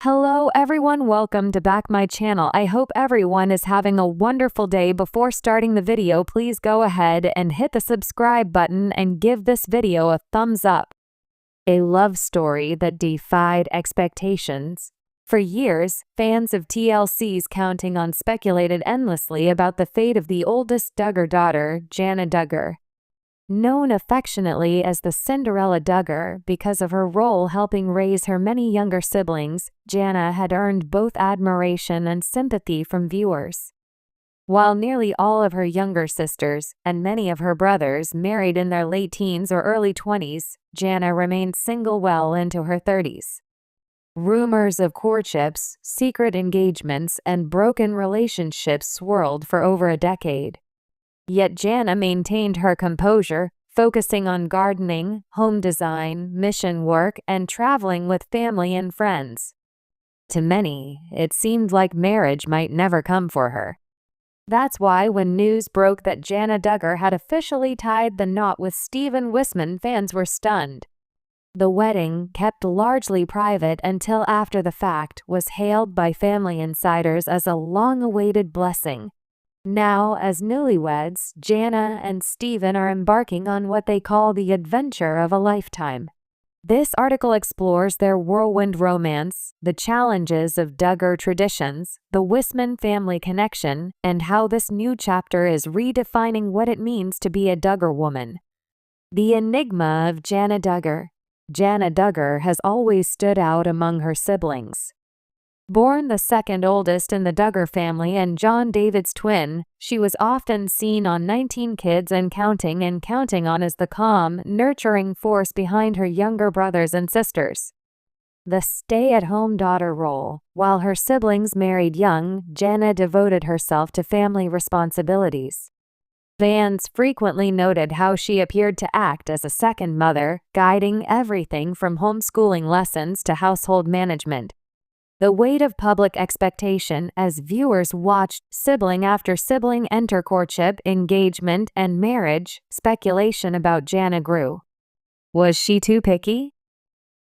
Hello everyone, welcome to back my channel. I hope everyone is having a wonderful day. Before starting the video, please go ahead and hit the subscribe button and give this video a thumbs up. A love story that defied expectations. For years, fans of TLC's Counting On speculated endlessly about the fate of the oldest Duggar daughter, Jana Duggar. Known affectionately as the Cinderella Duggar because of her role helping raise her many younger siblings, Jana had earned both admiration and sympathy from viewers. While nearly all of her younger sisters and many of her brothers married in their late teens or early 20s, Jana remained single well into her 30s. Rumors of courtships, secret engagements, and broken relationships swirled for over a decade. Yet Jana maintained her composure, focusing on gardening, home design, mission work, and traveling with family and friends. To many, it seemed like marriage might never come for her. That's why when news broke that Jana Duggar had officially tied the knot with Wissmann, fans were stunned. The wedding, kept largely private until after the fact, was hailed by family insiders as a long-awaited blessing. Now, as newlyweds, Jana and Steven are embarking on what they call the adventure of a lifetime. This article explores their whirlwind romance, the challenges of Duggar traditions, the Wissmann family connection, and how this new chapter is redefining what it means to be a Duggar woman. The enigma of Jana Duggar. Jana Duggar has always stood out among her siblings. Born the second oldest in the Duggar family and John David's twin, she was often seen on 19 Kids and Counting On as the calm, nurturing force behind her younger brothers and sisters. The stay-at-home daughter role. While her siblings married young, Jana devoted herself to family responsibilities. Fans frequently noted how she appeared to act as a second mother, guiding everything from homeschooling lessons to household management. The weight of public expectation as viewers watched sibling after sibling enter courtship, engagement, and marriage, speculation about Jana grew. Was she too picky?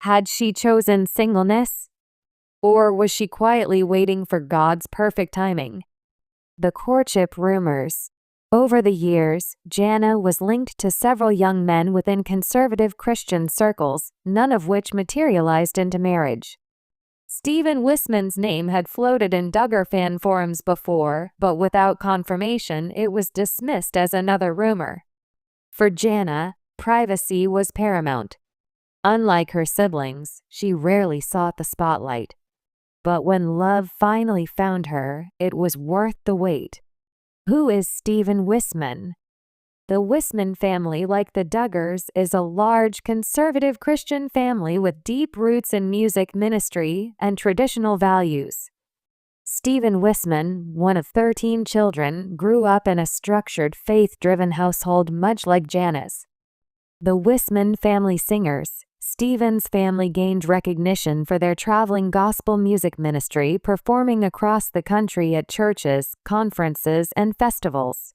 Had she chosen singleness? Or was she quietly waiting for God's perfect timing? The courtship rumors. Over the years, Jana was linked to several young men within conservative Christian circles, none of which materialized into marriage. Wissmann's name had floated in Duggar fan forums before, but without confirmation, it was dismissed as another rumor. For Jana, privacy was paramount. Unlike her siblings, she rarely sought the spotlight. But when love finally found her, it was worth the wait. Who is Wissmann? The Wissmann family, like the Duggars, is a large, conservative Christian family with deep roots in music ministry and traditional values. Wissmann, one of 13 children, grew up in a structured, faith-driven household much like Jana's. The Wissmann family singers. Steven's family gained recognition for their traveling gospel music ministry, performing across the country at churches, conferences, and festivals.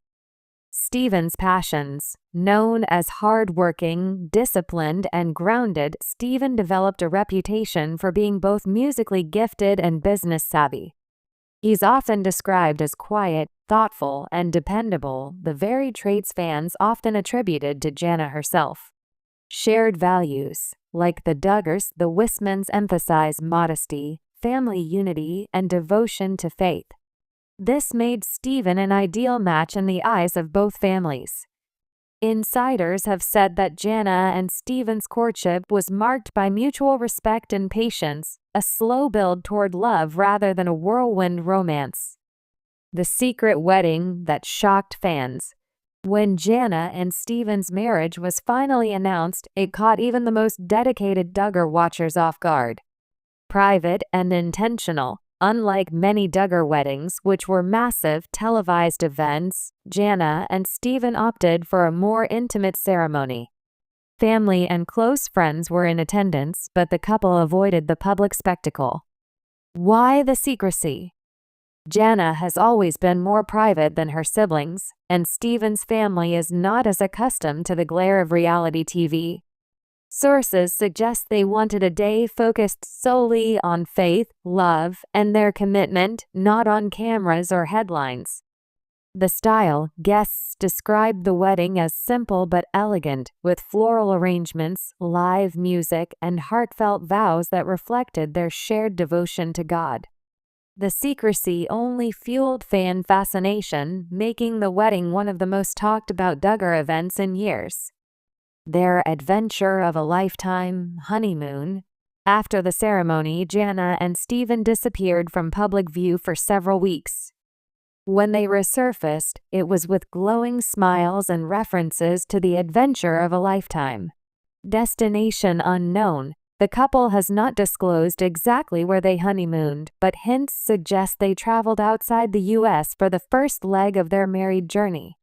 Steven's passions. Known as hard-working, disciplined, and grounded, Steven developed a reputation for being both musically gifted and business-savvy. He's often described as quiet, thoughtful, and dependable, the very traits fans often attributed to Jana herself. Shared values. Like the Duggars, the Wissmanns emphasize modesty, family unity, and devotion to faith. This made Steven an ideal match in the eyes of both families. Insiders have said that Jana and Steven's courtship was marked by mutual respect and patience, a slow build toward love rather than a whirlwind romance. The secret wedding that shocked fans. When Jana and Steven's marriage was finally announced, it caught even the most dedicated Duggar watchers off guard. Private and intentional. Unlike many Duggar weddings, which were massive, televised events, Jana and Steven opted for a more intimate ceremony. Family and close friends were in attendance, but the couple avoided the public spectacle. Why the secrecy? Jana has always been more private than her siblings, and Steven's family is not as accustomed to the glare of reality TV. Sources suggest they wanted a day focused solely on faith, love, and their commitment, not on cameras or headlines. The style, guests described the wedding as simple but elegant, with floral arrangements, live music, and heartfelt vows that reflected their shared devotion to God. The secrecy only fueled fan fascination, making the wedding one of the most talked about Duggar events in years. Their adventure of a lifetime, honeymoon. After the ceremony, Jana and Steven disappeared from public view for several weeks. When they resurfaced, it was with glowing smiles and references to the adventure of a lifetime. Destination unknown. The couple has not disclosed exactly where they honeymooned, but hints suggest they traveled outside the U.S. for the first leg of their married journey.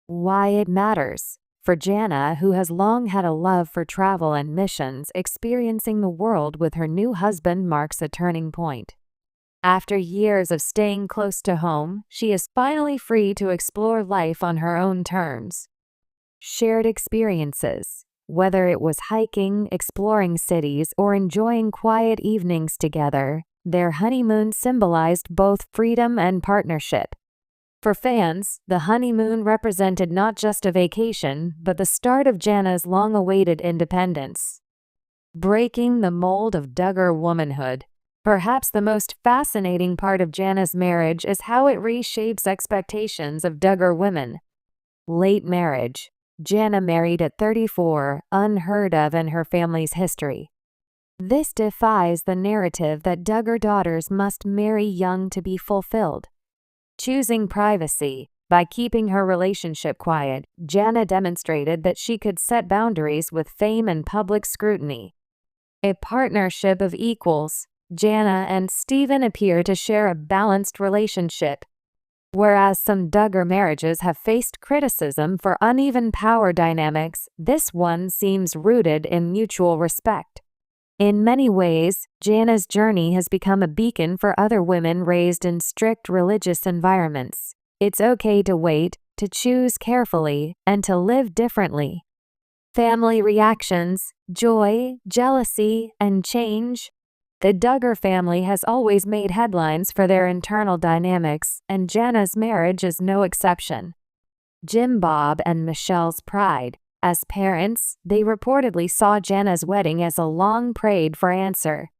Why it matters. For Jana, who has long had a love for travel and missions, experiencing the world with her new husband marks a turning point. After years of staying close to home, she is finally free to explore life on her own terms. Shared experiences. Whether it was hiking, exploring cities, or enjoying quiet evenings together, their honeymoon symbolized both freedom and partnership. For fans, the honeymoon represented not just a vacation, but the start of Jana's long-awaited independence. Breaking the mold of Duggar womanhood. Perhaps the most fascinating part of Jana's marriage is how it reshapes expectations of Duggar women. Late marriage. Jana married at 34, unheard of in her family's history. This defies the narrative that Duggar daughters must marry young to be fulfilled. Choosing privacy. By keeping her relationship quiet, Jana demonstrated that she could set boundaries with fame and public scrutiny. A partnership of equals. Jana and Steven appear to share a balanced relationship. Whereas some Duggar marriages have faced criticism for uneven power dynamics, this one seems rooted in mutual respect. In many ways, Jana's journey has become a beacon for other women raised in strict religious environments. It's okay to wait, to choose carefully, and to live differently. Family reactions, joy, jealousy, and change. The Duggar family has always made headlines for their internal dynamics, and Jana's marriage is no exception. Jim Bob and Michelle's pride. As parents, they reportedly saw Jana's wedding as a long-prayed-for answer.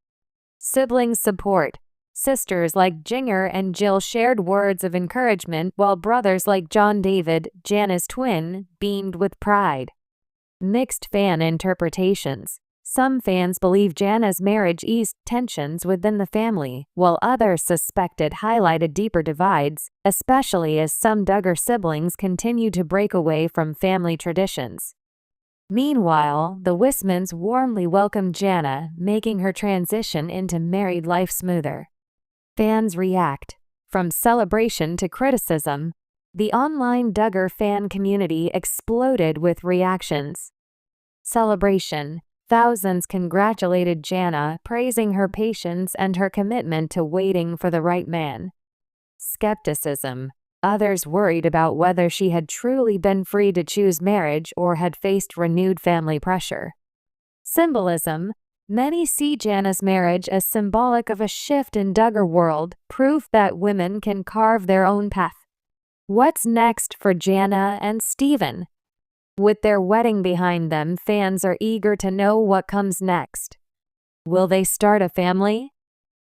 Sibling support. Sisters like Jinger and Jill shared words of encouragement, while brothers like John David, Jana's twin, beamed with pride. Mixed fan interpretations. Some fans believe Jana's marriage eased tensions within the family, while others suspect it highlighted deeper divides, especially as some Duggar siblings continue to break away from family traditions. Meanwhile, the Wissmanns warmly welcomed Jana, making her transition into married life smoother. Fans react. From celebration to criticism, the online Duggar fan community exploded with reactions. Celebration. Thousands congratulated Jana, praising her patience and her commitment to waiting for the right man. Skepticism. Others worried about whether she had truly been free to choose marriage or had faced renewed family pressure. Symbolism. Many see Jana's marriage as symbolic of a shift in Duggar world, proof that women can carve their own path. What's next for Jana and Steven? With their wedding behind them, fans are eager to know what comes next. Will they start a family?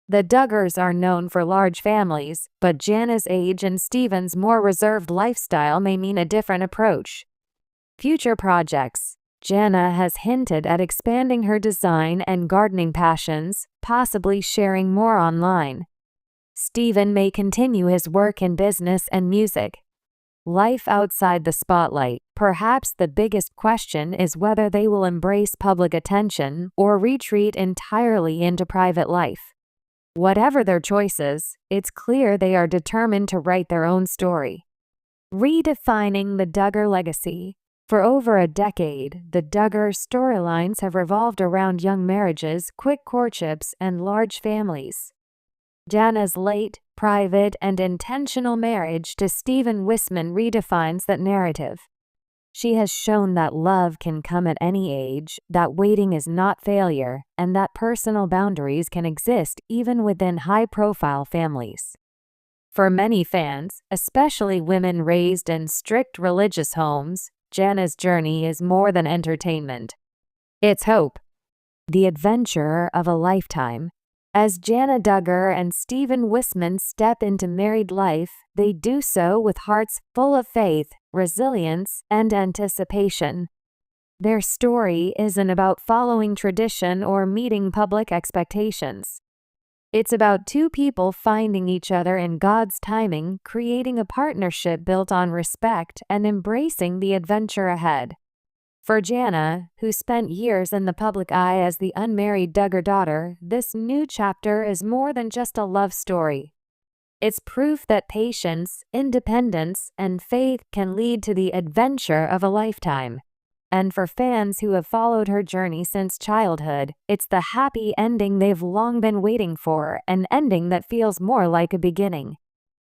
The Duggars are known for large families, but Jana's age and Steven's more reserved lifestyle may mean a different approach. Future projects. Jana has hinted at expanding her design and gardening passions, possibly sharing more online. Steven may continue his work in business and music. Life outside the spotlight. Perhaps the biggest question is whether they will embrace public attention or retreat entirely into private life. Whatever their choices, it's clear they are determined to write their own story. Redefining the Duggar legacy. For over a decade, the Duggar storylines have revolved around young marriages, quick courtships, and large families. Jana's late, private, and intentional marriage to Steven Wissmann redefines that narrative. She has shown that love can come at any age, that waiting is not failure, and that personal boundaries can exist even within high-profile families. For many fans, especially women raised in strict religious homes, Jana's journey is more than entertainment. It's hope. The adventure of a lifetime. As Jana Duggar and Stephen Wissmann step into married life, they do so with hearts full of faith, resilience, and anticipation. Their story isn't about following tradition or meeting public expectations. It's about two people finding each other in God's timing, creating a partnership built on respect, and embracing the adventure ahead. For Jana, who spent years in the public eye as the unmarried Duggar daughter, this new chapter is more than just a love story. It's proof that patience, independence, and faith can lead to the adventure of a lifetime. And for fans who have followed her journey since childhood, it's the happy ending they've long been waiting for, an ending that feels more like a beginning.